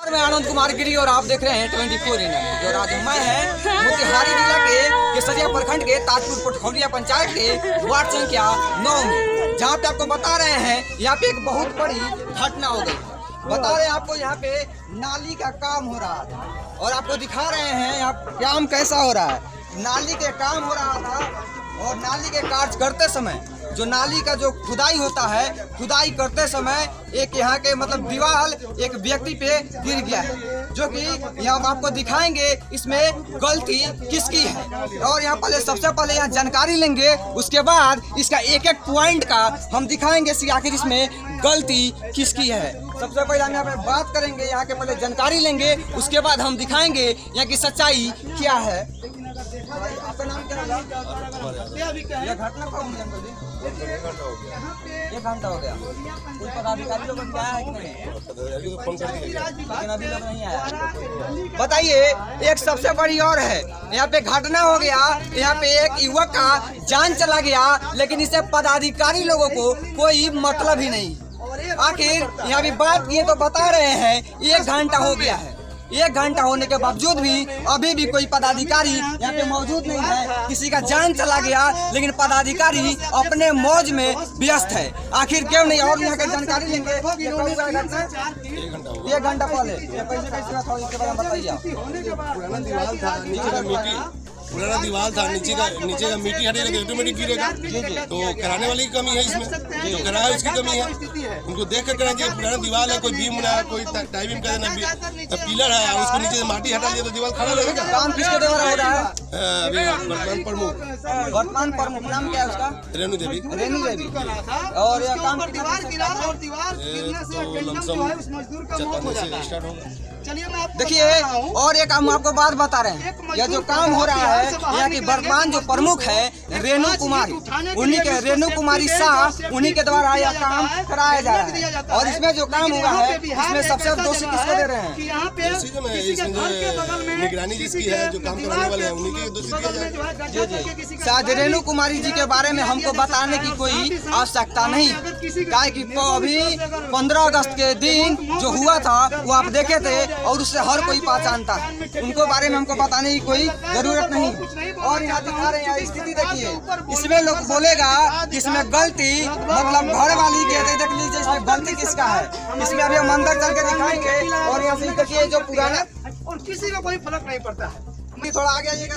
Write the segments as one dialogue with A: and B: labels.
A: मैं आनंद कुमार गिरी और आप देख रहे हैं 24 इंडिया जो आज मैं है मोतिहारी जिला के केसरिया प्रखंड के ताजपुर पटखौलिया पंचायत के वार्ड संख्या 9 में, जहाँ पे आपको बता रहे हैं यहाँ पे एक बहुत बड़ी घटना हो गई। बता रहे हैं आपको यहाँ पे नाली का काम हो रहा था और आपको दिखा रहे हैं यहाँ काम कैसा हो रहा है। नाली के काम हो रहा था और नाली के कार्य करते समय जो नाली का जो खुदाई होता है, खुदाई करते समय एक यहाँ के मतलब दीवार एक व्यक्ति पे गिर गया है, जो कि यहाँ आपको दिखाएंगे इसमें गलती किसकी है। और यहाँ पहले सबसे पहले यहाँ जानकारी लेंगे, उसके बाद इसका एक एक पॉइंट का हम दिखाएंगे कि आखिर इसमें गलती किसकी है। सबसे पहले हम यहाँ पे बात करेंगे, यहाँ के पहले जानकारी लेंगे, उसके बाद हम दिखाएंगे यहाँ की सच्चाई क्या है। आपका नाम क्या है? यह घटना कब हुई अंकल जी? 1 घंटा हो गया। कोई पदाधिकारी लोग क्या है कि नहीं? लेकिन अभी लोग नहीं आया। बताइए, एक सबसे बड़ी और है, यहाँ पे घटना हो गया, यहाँ पे एक युवक का जान चला गया, लेकिन इससे पदाधिकारी लोगों को कोई मतलब ही नहीं। आखिर यहाँ भी बात किए तो बता रहे हैं 1 घंटा हो गया है। 1 घंटा होने के बावजूद भी अभी भी कोई पदाधिकारी यहाँ पे मौजूद नहीं है। किसी का जान चला गया, लेकिन पदाधिकारी अपने मौज में व्यस्त है। आखिर क्यों नहीं? और यहाँ की जानकारी लेंगे। 1 घंटा पहले कैसे था इसके बारे में बताइए।
B: पुराना दीवार था, नीचे का मिट्टी हटेगा तो ऑटोमेटिक गिरेगा। तो कराने वाले की कमी है इसमें, जो कराया उसकी कमी है। उनको देख कर करना चाहिए। पुराना दीवार है, कोई बीम बनाया, कोई टाइमिंग कर देना, पिलर है, उसको नीचे से माटी हटा दिया तो दीवार खड़ा रहेगा।
A: काम किसके द्वारा हो रहा है?
B: अभी
A: वर्तमान प्रमुख नाम क्या है उसका?
B: रेणु देवी।
A: और यह काम देखिए, और एक हम आपको बात बता रहे हैं, यह जो काम हो रहा है यहाँ की वर्तमान जो प्रमुख है रेणु कुमारी, उन्हीं के रेणु कुमारी शाह, उन्हीं के द्वारा यह काम कराया जा रहा है। और इसमें जो काम हुआ है इसमें सबसे दोषी किसको दे रहे हैं?
B: निगरानी जिसकी है, जो काम कराने वाले हैं, उन्हीं के दोषी दिया जाएगा।
A: जी, शायद रेणु कुमारी जी के बारे में हमको बताने की कोई आवश्यकता नहीं, क्या कि अभी 15 अगस्त के दिन जो हुआ था वो आप देखे थे और उससे हर कोई पहचानता है। उनको बारे में हमको बताने की कोई जरूरत नहीं। और यहाँ दिखा रहे हैं स्थिति, देखिए इसमें लोग बोलेगा कि इसमें गलती मतलब घर वाली की है। देख लीजिए इसमें गलती किसका है। इसमें अभी हम अंदर चल के दिखाएंगे। और यहाँ से देखिए जो पुराना
C: और किसी का कोई फर्क नहीं पड़ता है।
A: थोड़ा आगे आइएगा।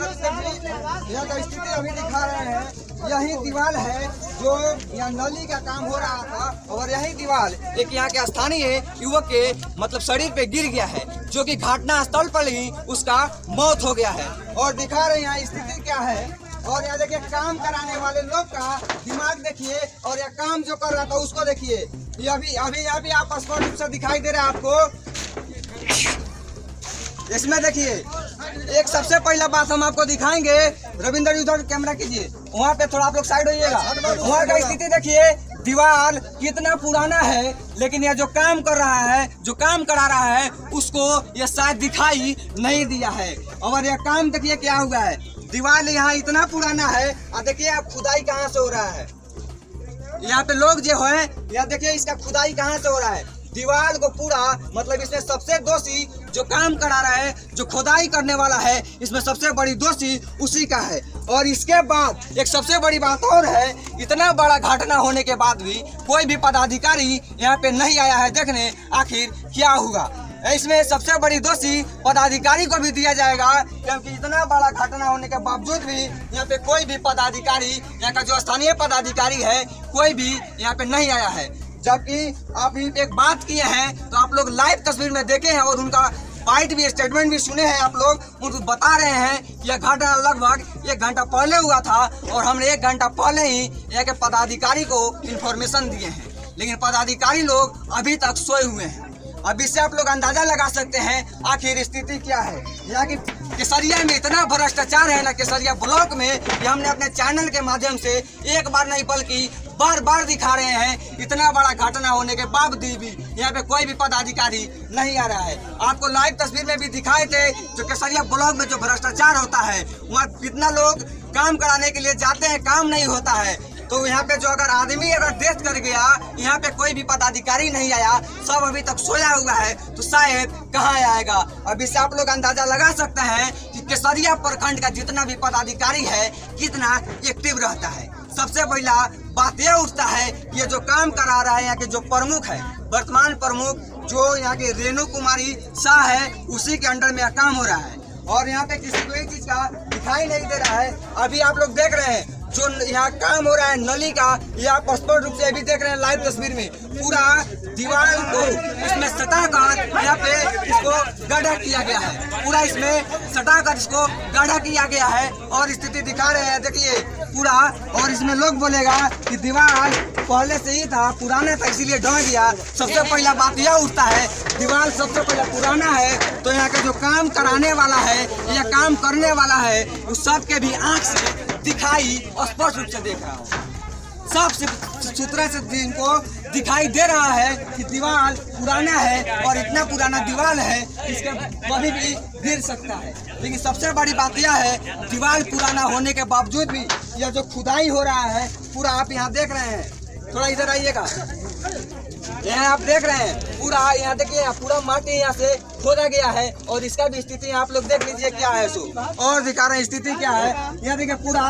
A: यहाँ का स्थिति अभी दिखा रहे हैं, यही दीवार है जो यहाँ नली का काम हो रहा था और यही दीवार एक यहाँ के स्थानीय युवक के मतलब शरीर पे गिर गया है, जो कि घटना स्थल पर ही उसका मौत हो गया है। और दिखा रहे हैं यहाँ स्थिति क्या है। और यहाँ देखिए काम कराने वाले लोग का दिमाग देखिए, और यह काम जो कर रहा था उसको देखिए। ये अभी आप स्पष्ट रूप से दिखाई दे रहा है आपको। इसमें देखिए एक सबसे पहला बात हम आपको दिखाएंगे। रविंद्र उधर कैमरा कीजिए, वहाँ पे थोड़ा आप लोग साइड होइएगा। वहाँ का स्थिति देखिए, दीवार कितना पुराना है, लेकिन यह जो काम कर रहा है, जो काम करा रहा है, उसको यह शायद दिखाई नहीं दिया है। और यह काम देखिए क्या हुआ है। दीवार यहाँ इतना पुराना है, और देखिए आप खुदाई कहाँ से हो रहा है। यहाँ पे लोग जो है, यहाँ देखिए इसका खुदाई कहाँ से हो रहा है। दीवार को पूरा मतलब इसमें सबसे दोषी जो काम करा रहा है, जो खुदाई करने वाला है, इसमें सबसे बड़ी दोषी उसी का है। और इसके बाद एक सबसे बड़ी बात और है, इतना बड़ा घटना होने के बाद भी कोई भी पदाधिकारी यहाँ पे नहीं आया है देखने आखिर क्या हुआ। इसमें सबसे बड़ी दोषी पदाधिकारी को भी दिया जाएगा, क्योंकि इतना बड़ा घटना होने के बावजूद भी यहाँ पे कोई भी पदाधिकारी, यहाँ का जो स्थानीय पदाधिकारी है, कोई भी यहाँ पे नहीं आया है। जबकि आप एक बात किए हैं तो आप लोग लाइव तस्वीर में देखे हैं और उनका बाइट भी, स्टेटमेंट भी सुने हैं। आप लोग उनको बता रहे हैं कि यह घटना लगभग 1 घंटा पहले हुआ था और हमने 1 घंटा पहले ही यहाँ के पदाधिकारी को इन्फॉर्मेशन दिए हैं, लेकिन पदाधिकारी लोग अभी तक सोए हुए हैं। अब इससे आप लोग अंदाजा लगा सकते हैं आखिर स्थिति क्या है। यहाँ की केसरिया में इतना भ्रष्टाचार है ना, केसरिया ब्लॉक में, कि हमने अपने चैनल के माध्यम से एक बार नहीं बल्कि बार बार दिखा रहे हैं। इतना बड़ा घटना होने के बावजूद भी यहाँ पे कोई भी पदाधिकारी नहीं आ रहा है। आपको लाइव तस्वीर में भी दिखाए थे, जो केसरिया ब्लॉक में जो भ्रष्टाचार होता है, वहाँ कितना लोग काम कराने के लिए जाते हैं, काम नहीं होता है। तो यहाँ पे जो अगर आदमी अगर डेथ कर गया, यहाँ पे कोई भी पदाधिकारी नहीं आया, सब अभी तक सोया हुआ है, तो शायद कहाँ आएगा। अब इससे आप लोग अंदाजा लगा सकते हैं कि केसरिया प्रखंड का जितना भी पदाधिकारी है कितना एक्टिव रहता है। सबसे पहला बात यह उठता है कि ये जो काम करा रहा है यहाँ के जो प्रमुख है, वर्तमान प्रमुख जो यहाँ के रेणु कुमारी शाह है, उसी के अंडर में यह काम हो रहा है और यहाँ पे किसी कोई चीज का दिखाई नहीं दे रहा है। अभी आप लोग देख रहे हैं जो यहाँ काम हो रहा है नली का, ये आप स्पष्ट रूप से अभी देख रहे हैं लाइव तस्वीर में। पूरा दीवार को इसमें सटाकर यहाँ पे इसको गड्ढा किया गया है, पूरा इसमें सटाकर इसको गड्ढा किया गया है और स्थिति दिखा रहे हैं, देखिए पूरा। और इसमें लोग बोलेगा कि दीवार पहले से ही था, पुराना था इसीलिए ढह गया। सबसे पहला बात यह उठता है, दीवार सबसे पहले पुराना है तो यहाँ का जो काम कराने वाला है या काम करने वाला है उस सबके भी आँख से दिखाई स्पष्ट रूप से देख रहा हूँ, साफ सुथरा से इनको दिखाई दे रहा है कि दीवार पुराना है और इतना पुराना दीवार है इसके कभी भी गिर सकता है। लेकिन सबसे बड़ी बात यह है दीवार पुराना होने के बावजूद भी यह जो खुदाई हो रहा है पूरा आप यहाँ देख रहे हैं, थोड़ा इधर आइएगा, यहाँ आप देख रहे हैं पूरा, यहाँ देखिए यहाँ पूरा माटी यहाँ से खोदा गया है और इसका भी स्थिति आप लोग देख लीजिए क्या है। सो और दिखा रहे हैं स्थिति क्या है, यहाँ देखिए पूरा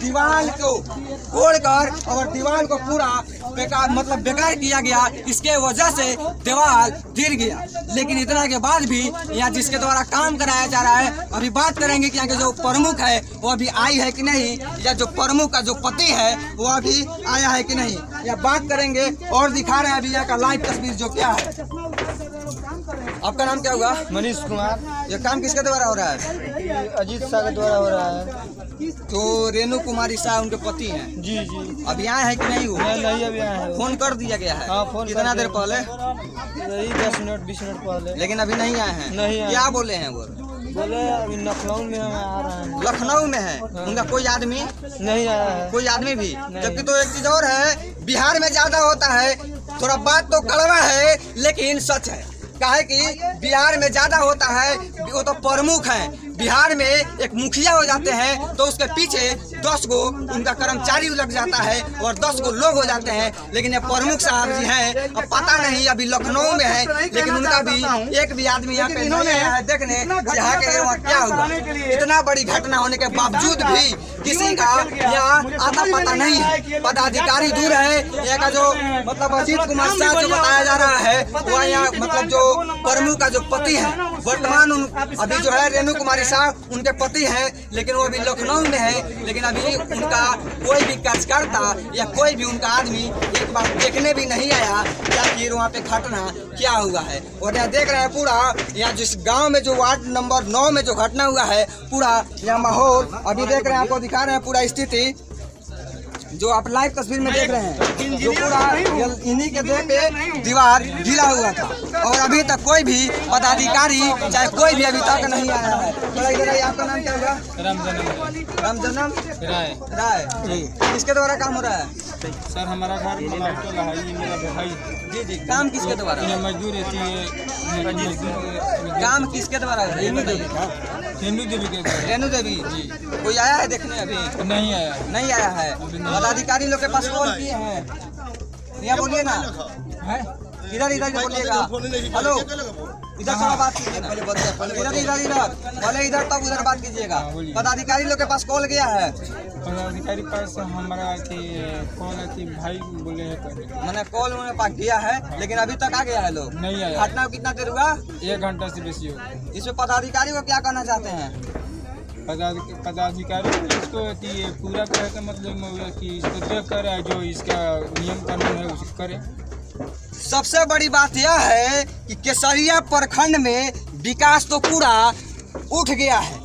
A: दीवार को तोड़कर और दीवार को पूरा बेकार मतलब बेकार किया गया, इसके वजह से दीवार गिर गया। लेकिन इतना के बाद भी यहाँ जिसके द्वारा काम कराया जा रहा है, अभी बात करेंगे कि यहाँ के जो प्रमुख है वो अभी आई है कि नहीं, या जो प्रमुख का जो पति है वो अभी आया है कि नहीं, या बात करेंगे और दिखा रहे हैं अभी यहाँ का लाइव तस्वीर जो क्या है। आपका नाम क्या हुआ?
D: मनीष कुमार।
A: ये काम किसके द्वारा हो रहा है?
D: अजीत शाह के द्वारा हो रहा है।
A: तो रेणु कुमारी शाह उनके पति हैं।
D: जी जी।
A: अभी आए हैं कि नहीं वो?
D: नहीं अभी आए हैं।
A: फोन कर दिया गया है?
D: हाँ, फोन
A: कितना देर पहले?
D: यही 10 मिनट 20 मिनट पहले।
A: लेकिन अभी नहीं आए हैं?
D: नहीं आए।
A: क्या बोले हैं वो?
D: बोले अभी लखनऊ में हम आ रहे हैं।
A: लखनऊ में है? उनका कोई आदमी
D: नहीं आया है।
A: कोई आदमी भी? जबकि तो एक चीज और है, बिहार में ज्यादा होता है, थोड़ा बात तो कड़वा है लेकिन सच है। काहे कि बिहार में ज्यादा होता है, वो तो प्रमुख हैं। बिहार में एक मुखिया हो जाते हैं तो उसके पीछे 10 गो उनका कर्मचारी लग जाता है और 10 गो लोग हो जाते हैं। लेकिन ये प्रमुख साहब जी हैं, अब पता नहीं अभी लखनऊ में है, लेकिन उनका भी एक भी आदमी यहाँ पे नहीं आया है देखने यहाँ के वहाँ क्या हुआ। इतना बड़ी घटना होने के बावजूद भी किसी का यहाँ आता पता नहीं है, पदाधिकारी दूर है। यहाँ का जो मतलब अजीत कुमार शाह जो बताया जा रहा है वह यहाँ मतलब जो प्रमुख का जो पति है, वर्तमान अभी जो है रेणु कुमारी शाह उनके पति हैं, लेकिन वो अभी लखनऊ में है। लेकिन अभी उनका कोई भी कार्यकर्ता या कोई भी उनका आदमी एक बार देखने भी नहीं आया कि आखिर वहाँ पे घटना क्या हुआ है। और यहाँ देख रहे हैं पूरा यहाँ जिस गांव में जो वार्ड नंबर 9 में जो घटना हुआ है, पूरा यहाँ माहौल अभी देख रहे हैं, आपको दिखा रहे हैं पूरा स्थिति जो आप लाइव तस्वीर में देख रहे हैं, जो पूरा इन्हीं के देह पे दीवार गिरा हुआ था और अभी तक कोई भी पदाधिकारी चाहे कोई भी अभी तक नहीं आया है। थोड़ा इधर आइए, आपका नाम क्या होगा? रामजन्म राय जी। किसके द्वारा काम हो रहा है?
D: सर हमारा घर मेरा भाई।
A: जी जी। काम किसके द्वारा?
D: मजदूर रहती है।
A: काम किसके द्वारा हो रहा है?
D: रेणु देवी के द्वारा।
A: रेणु देवी जी। कोई आया है देखने? अभी
D: नहीं आया।
A: नहीं आया है। पदाधिकारी लोग के पास कॉल किए हैं? यहाँ बोलिए ना, इधर इधर बोलिएगा। हेलो, इधर थोड़ा बात कीजिए ना, इधर इधर इधर बोले, इधर तब उधर बात कीजिएगा। पदाधिकारी लोग के पास कॉल गया है?
D: पदाधिकारी पास हमारा कॉल भाई बोले है,
A: मैंने कॉल उन्होंने पास किया है, लेकिन अभी तक आ गया है लोग
D: नहीं आया।
A: घटना कितना देर हुआ?
D: 1 घंटा से बेसी हो गया।
A: इसमें पदाधिकारी को क्या करना चाहते हैं?
D: पदाधिकारी इसको पूरा करे का मतलब कि इसको देख कर जो इसका नियम कानून है उसको करे।
A: सबसे बड़ी बात यह है कि केसरिया प्रखंड में विकास तो पूरा उठ गया है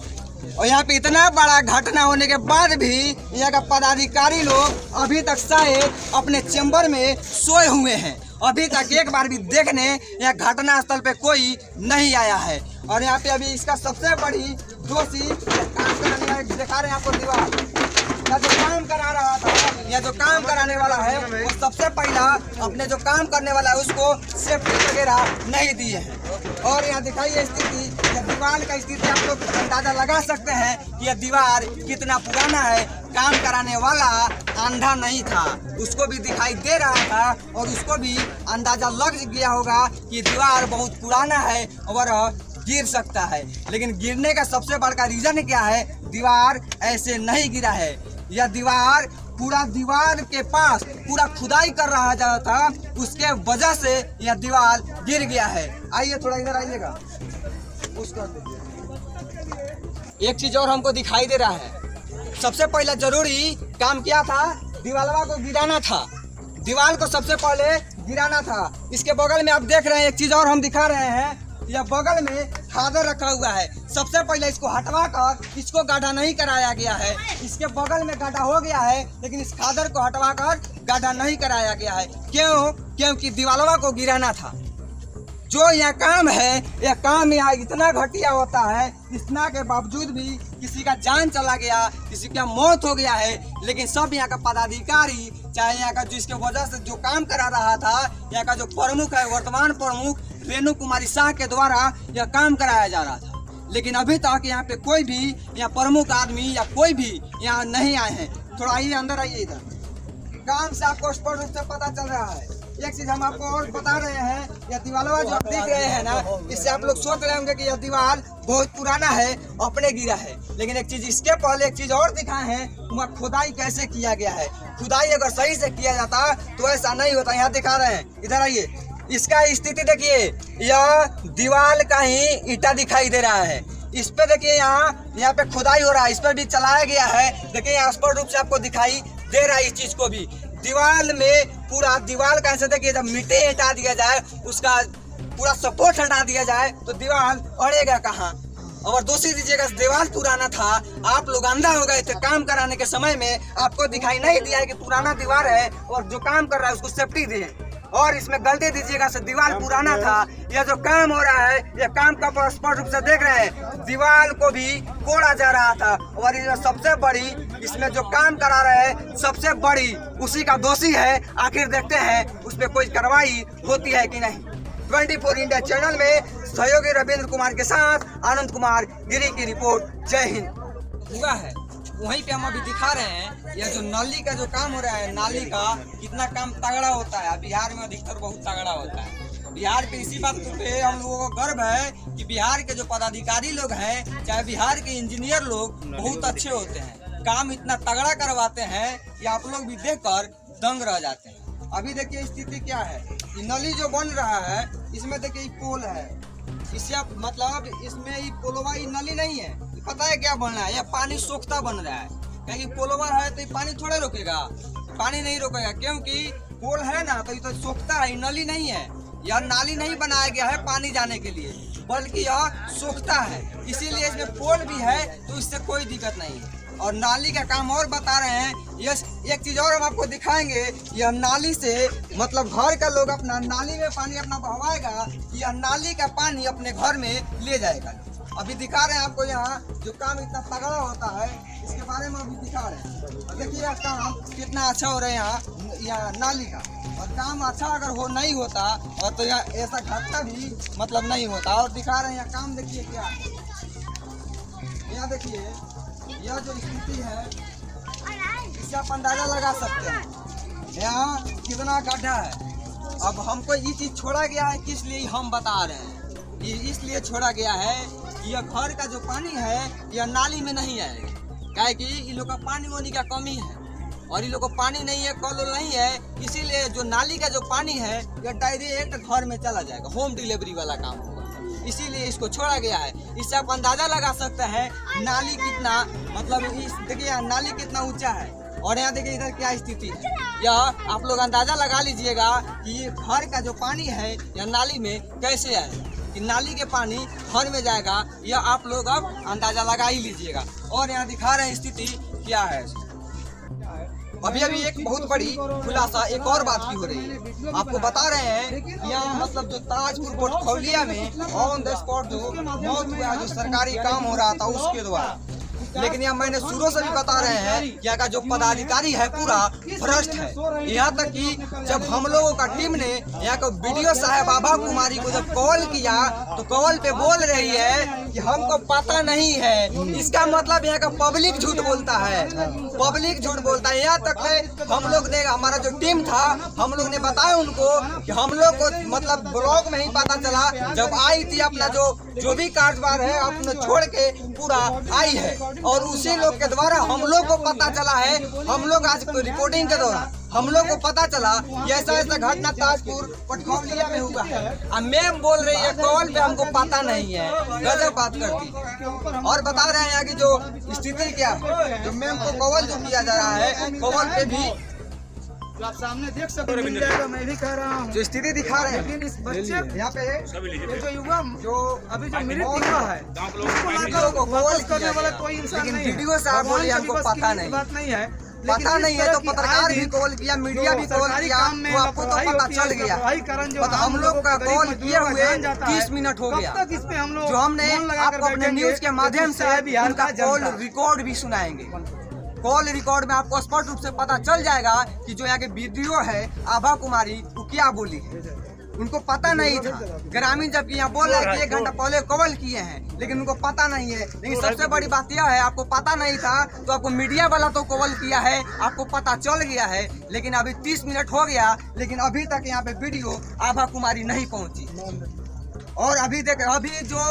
A: और यहाँ पे इतना बड़ा घटना होने के बाद भी यहाँ का पदाधिकारी लोग अभी तक शायद अपने चैम्बर में सोए हुए हैं। अभी तक एक बार भी देखने यहाँ घटना स्थल पे कोई नहीं आया है। और यहाँ पे अभी इसका सबसे बड़ी दोषी काम कराने वाला दिखा रहे हैं आपको दीवार या जो काम करा रहा था या जो काम कराने वाला है वो सबसे पहला अपने जो काम करने वाला है उसको सेफ्टी वगैरह नहीं दिए हैं। और यहाँ दिखाइए स्थिति, यह दीवार का स्थिति आप लोग अंदाजा लगा सकते हैं कि यह दीवार कितना पुराना है। काम कराने वाला अंधा नहीं था, उसको भी दिखाई दे रहा था और उसको भी अंदाजा लग गया होगा कि दीवार बहुत पुराना है और गिर सकता है। लेकिन गिरने का सबसे बड़ा रीजन क्या है? दीवार ऐसे नहीं गिरा है। यह दीवार पूरा दीवार के पास पूरा खुदाई कर रहा था, उसके वजह से यह दीवार गिर गया है। आइए थोड़ा इधर आइएगा। एक चीज और हमको दिखाई दे रहा है। सबसे पहले जरूरी काम क्या था? दीवालवा को गिराना था। दीवार को सबसे पहले गिराना था। इसके बगल में आप देख रहे हैं, एक चीज और हम दिखा रहे हैं। यह बगल में खादर रखा हुआ है। सबसे पहले इसको हटवा कर इसको गड्ढा नहीं कराया गया है। इसके बगल में गड्ढा हो गया है, लेकिन इस खादर को हटवा कर गड्ढा नहीं कराया गया है। क्यों? क्योंकि दीवालवा को गिराना था। जो यह काम है, यह काम यहाँ इतना घटिया होता है, इतना के बावजूद भी किसी का जान चला गया, किसी का मौत हो गया है, लेकिन सब यहाँ का पदाधिकारी, चाहे यहाँ का जिसके वजह से जो काम करा रहा था, यहाँ का जो प्रमुख है, वर्तमान प्रमुख रेणु कुमारी शाह के द्वारा यह काम कराया जा रहा था। लेकिन अभी तक यहाँ पे कोई भी यहाँ प्रमुख आदमी या कोई भी यहाँ नहीं आए हैं। थोड़ा आइए अंदर आइए। इधर काम से आपको स्पष्ट रूप से पता चल रहा है। एक चीज हम आपको और बता रहे हैं, यह दीवालवा जो आप देख रहे हैं ना, इससे आप लोग सोच रहे होंगे कि यह दीवार बहुत पुराना है, अपने गिरा है। लेकिन एक चीज इसके पहले एक चीज और दिखाए हैं, वहाँ खुदाई कैसे किया गया है। खुदाई अगर सही से किया जाता तो ऐसा नहीं होता। यहाँ दिखा रहे हैं, इधर आइए। इसका स्थिति देखिए, यह दीवार का ही ईटा दिखाई दे रहा है। इस पे देखिए, यहाँ पे खुदाई हो रहा है, इस पर भी चलाया गया है। देखिए यहाँ स्पष्ट रूप से आपको दिखाई दे रहा है इस चीज को भी। दीवार में पूरा दीवार का ऐसे देखिए, जब मिट्टी हटा दिया जाए, उसका पूरा सपोर्ट हटा दिया जाए तो दीवार अड़ेगा कहाँ। और दूसरी चीज, दीवार पुराना था, आप लोग अंधा हो गए थे काम कराने के समय में, आपको दिखाई नहीं दिया है कि पुराना दीवार है और जो काम कर रहा है उसको सेफ्टी दिए और इसमें गलती दीजिएगा से दीवार पुराना था। यह जो काम हो रहा है, यह काम का स्पष्ट रूप से देख रहे हैं, दीवार को भी कोड़ा जा रहा था। और ये सबसे बड़ी इसमें जो काम करा रहे हैं, सबसे बड़ी उसी का दोषी है। आखिर देखते हैं उस पर कोई कार्रवाई होती है कि नहीं। 24 इंडिया चैनल में सहयोगी रविंद्र कुमार के साथ आनंद कुमार गिरी की रिपोर्ट। जय हिंद। हुआ है वहीं पे हम अभी दिखा रहे हैं, यह जो नाली का जो काम हो रहा है, नाली का कितना काम तगड़ा होता है। बिहार में अधिकतर बहुत तगड़ा होता है। बिहार के इसी बात पे हम लोगों को गर्व है कि बिहार के जो पदाधिकारी लोग हैं, चाहे बिहार के इंजीनियर लोग, बहुत अच्छे होते हैं। काम इतना तगड़ा करवाते हैं कि आप लोग भी देखकर दंग रह जाते हैं। अभी देखिए स्थिति क्या है। ये नली जो बन रहा है, इसमें देखिए पोल है, इससे मतलब इसमें ये पोलवा नली नहीं है। पता है क्या बन रहा है? यह पानी सोखता बन रहा है। क्योंकि पोलवा है तो ये पानी थोड़े रोकेगा, पानी नहीं रोकेगा, क्योंकि पोल है ना, तो ये तो सोखता है, नली नहीं है। यह नाली नहीं बनाया गया है पानी जाने के लिए, बल्कि यह सोखता है। इसीलिए इसमें पोल भी है, तो इससे कोई दिक्कत नहीं है। और नाली का काम और बता रहे हैं। यस, एक चीज और हम आपको दिखाएंगे। यह नाली से मतलब घर का लोग अपना नाली में पानी अपना बहवाएगा, यह नाली का पानी अपने घर में ले जाएगा। अभी दिखा रहे हैं आपको यहाँ जो काम इतना तगड़ा होता है, इसके बारे में अभी दिखा रहे हैं। देखिए काम कितना अच्छा हो रहा है यहाँ नाली का। और काम अच्छा अगर हो नहीं होता और तो यहाँ ऐसा घटना भी मतलब नहीं होता। और दिखा रहे हैं यहाँ काम, देखिए क्या यहाँ देखिए, यह जो स्थिति है इससे आप अंदाजा लगा सकते हैं यहाँ कितना गड्ढा है। अब हमको ये चीज छोड़ा गया है, किस लिए हम बता रहे हैं। ये इसलिए छोड़ा गया है कि यह घर का जो पानी है यह नाली में नहीं आएगा, क्या कि इन लोग का पानी वानी का कमी है और इन लोग को पानी नहीं है, कल नहीं है। इसीलिए जो नाली का जो पानी है यह डायरेक्ट घर में चला जाएगा, होम डिलीवरी वाला काम होगा। इसीलिए इसको छोड़ा गया है। इससे आप अंदाजा लगा सकते हैं नाली कितना मतलब इस देखिए नाली कितना ऊंचा है। और यहाँ देखिए इधर क्या स्थिति है, यह आप लोग अंदाजा लगा लीजिएगा कि ये घर का जो पानी है यह नाली में कैसे आएगा। कि नाली के पानी घर में जाएगा, यह आप लोग अब अंदाजा लगा ही लीजिएगा। और यहाँ दिखा रहे हैं स्थिति क्या है। अभी एक बहुत बड़ी खुलासा एक और बात की हो रही है, आपको बता रहे हैं। यहाँ मतलब जो ताजपुर पोर्टफोलियो में ऑन द स्पॉट जो मौत हुआ, जो सरकारी काम हो रहा था उसके द्वारा, लेकिन यहाँ मैंने शुरू से भी बता रहे हैं कि यहाँ का जो पदाधिकारी है पूरा भ्रष्ट है। यहाँ तक कि जब हम लोगों का टीम ने यहाँ को वीडियो साहब आभा कुमारी को जब कॉल किया तो कॉल पे बोल रही है कि हमको पता नहीं है। इसका मतलब यहाँ का पब्लिक झूठ बोलता है, पब्लिक झूठ बोलता है। यहाँ तक है हम लोग ने, हमारा जो टीम था, हम लोग ने बताया उनको कि हम लोग को मतलब ब्लॉग में ही पता चला जब आई थी अपना जो भी कारोबार है अपने छोड़ के पूरा आई है, और उसी लोग के द्वारा हम लोग को पता चला है। हम लोग आज रिपोर्टिंग के दौरान हम लोग को पता चला कि ऐसा ऐसा घटना ताजपुर पटखौलिया में हुआ है। अब मैम बोल रही है कॉल पे हमको पता नहीं है, गजब बात करती है। और बता रहे हैं यहाँ की जो स्थिति क्या है, जो मैम को कॉल जो किया जा रहा है, कॉल पे भी
C: आप सामने देख सकते मिल जाएगा, मैं भी कह रहा हूँ।
A: जो स्थिति दिखा रहे हैं,
C: लेकिन इस बच्चे
A: यहाँ पे
C: ये जो युवा
A: जो
C: अभी जो मृत युवा है
A: वीडियो को कॉल
C: वापस करने
A: किया
C: वाला
A: गया।
C: कोई इंसान
A: लेकिन
C: नहीं है।
A: वीडियो साहब बोले हमको पता नहीं,
C: बात नहीं है,
A: पता नहीं है। तो पत्रकार भी कॉल किया, मीडिया भी कॉल किया, तो आपको तो पता चल गया। हम लोग का कॉल किए हुए 30 मिनट हो गया। जो हमने आपको अपने न्यूज के माध्यम से उनका कॉल रिकॉर्ड भी सुनाएंगे। कॉल रिकॉर्ड में आपको स्पष्ट रूप से पता चल जाएगा कि जो यहाँ के वीडियो है आभा कुमारी वो क्या बोली है। उनको पता नहीं था। ग्रामीण जबकि यहाँ बोल रहे हैं कि 1 घंटा पहले कॉल किए हैं, लेकिन उनको पता नहीं है। लेकिन सबसे बड़ी बात यह है, आपको पता नहीं था तो आपको मीडिया वाला तो कॉल किया है, आपको पता चल गया है। लेकिन अभी 30 मिनट हो गया, लेकिन अभी तक यहाँ पे वीडियो आभा कुमारी नहीं पहुंची। और अभी जो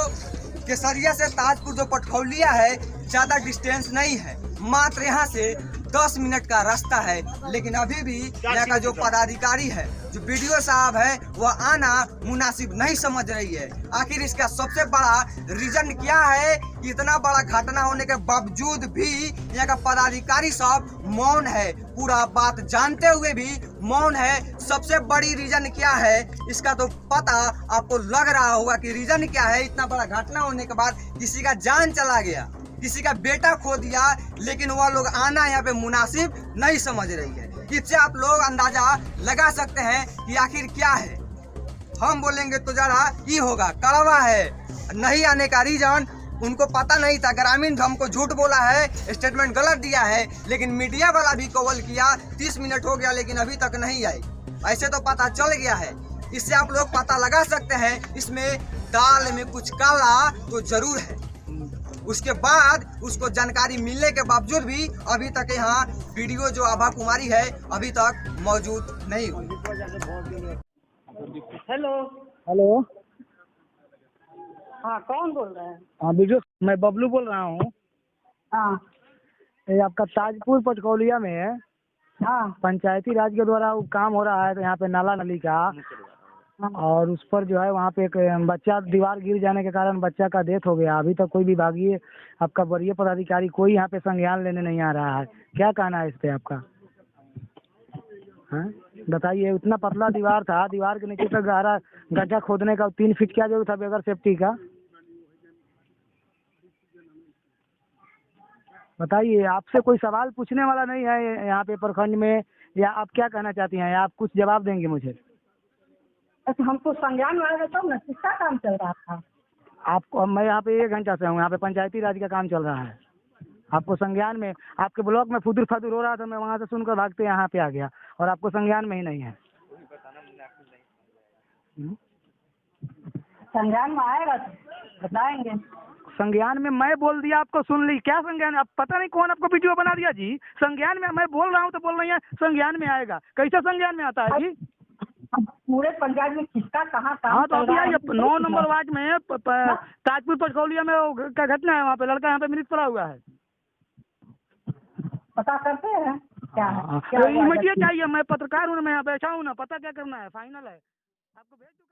A: केसरिया से ताजपुर जो पटखौलिया है, ज्यादा डिस्टेंस नहीं है, मात्र यहाँ से 10 मिनट का रास्ता है। लेकिन अभी भी यहाँ का जो पदाधिकारी है, जो वीडियो साहब है, वह आना मुनासिब नहीं समझ रही है। आखिर इसका सबसे बड़ा रीजन क्या है कि इतना बड़ा घटना होने के बावजूद भी यहाँ का पदाधिकारी सब मौन है, पूरा बात जानते हुए भी मौन है। सबसे बड़ी रीजन क्या है इसका तो पता आपको लग रहा होगा कि रीजन क्या है। इतना बड़ा घटना होने के बाद किसी का जान चला गया, किसी का बेटा खो दिया, लेकिन वह लोग आना यहाँ पे मुनासिब नहीं समझ रही है। इससे आप लोग अंदाजा लगा सकते हैं कि आखिर क्या है। हम बोलेंगे तो जरा ये होगा, कड़वा है। नहीं आने का रीजन उनको पता नहीं था। ग्रामीण हमको झूठ बोला है, स्टेटमेंट गलत दिया है, लेकिन मीडिया वाला भी कॉल किया, 30 मिनट हो गया लेकिन अभी तक नहीं आई। ऐसे तो पता चल गया है। इससे आप लोग पता लगा सकते हैं इसमें दाल में कुछ काला तो जरूर है। उसके बाद उसको जानकारी मिलने के बावजूद भी अभी तक यहाँ वीडियो जो आभा कुमारी है अभी तक मौजूद नहीं हुई।
E: हेलो
F: हेलो,
E: हाँ कौन बोल रहे हैं?
F: हाँ वीडियो, मैं बबलू बोल रहा हूँ।
E: हाँ
F: ये आपका ताजपुर पटखौलिया में है,
E: हाँ
F: पंचायती राज के द्वारा वो काम हो रहा है। तो यहाँ पे नाला नली का, और उस पर जो है वहाँ पे एक बच्चा, दीवार गिर जाने के कारण बच्चा का डेथ हो गया। अभी तक कोई विभागीय आपका वरीय पदाधिकारी कोई यहाँ पे संज्ञान लेने नहीं आ रहा है। क्या कहना है इस पे आपका? हाँ बताइए। उतना पतला दीवार था, दीवार के नीचे तक गहरा गड्ढा खोदने का 3 फीट क्या जरूरत था बगैर सेफ्टी का? बताइए। आपसे कोई सवाल पूछने वाला नहीं है यहाँ पे प्रखंड में, या आप क्या कहना चाहती हैं, या आप कुछ जवाब देंगे मुझे?
E: अच्छा, हमको संज्ञान में आएगा तब ना। किसका काम चल रहा था?
F: आपको, मैं यहाँ पे 1 घंटा से हूँ, यहाँ पे पंचायती राज का काम चल रहा है। आपको संज्ञान में, आपके ब्लॉक में फुदुर फदुर हो रहा था, मैं वहाँ से सुनकर भागते यहाँ पे आ गया, और आपको संज्ञान में ही नहीं है।
E: संज्ञान में आएगा तो बताएंगे।
F: संज्ञान में मैं बोल दिया, आपको सुन ली। क्या संज्ञान? आप पता नहीं कौन आपको वीडियो बना दिया जी। संज्ञान में मैं बोल रहा हूँ तो बोल रही है संज्ञान में आएगा। कैसे संज्ञान में आता है जी?
E: पूरे पंचायत में किसका कहाँ काम?
F: हाँ तो अभी आइए 9 नंबर वार्ड में ताजपुर पटखौलिया में क्या घटना है, वहाँ पे लड़का यहाँ पे मृत पड़ा हुआ है।
E: पता करते हैं क्या है?
F: इमीडिएट चाहिए। मैं पत्रकार हूँ, मैं यहाँ बैठा हूँ ना, पता क्या करना है, फाइनल है। आपको भेज दूँ।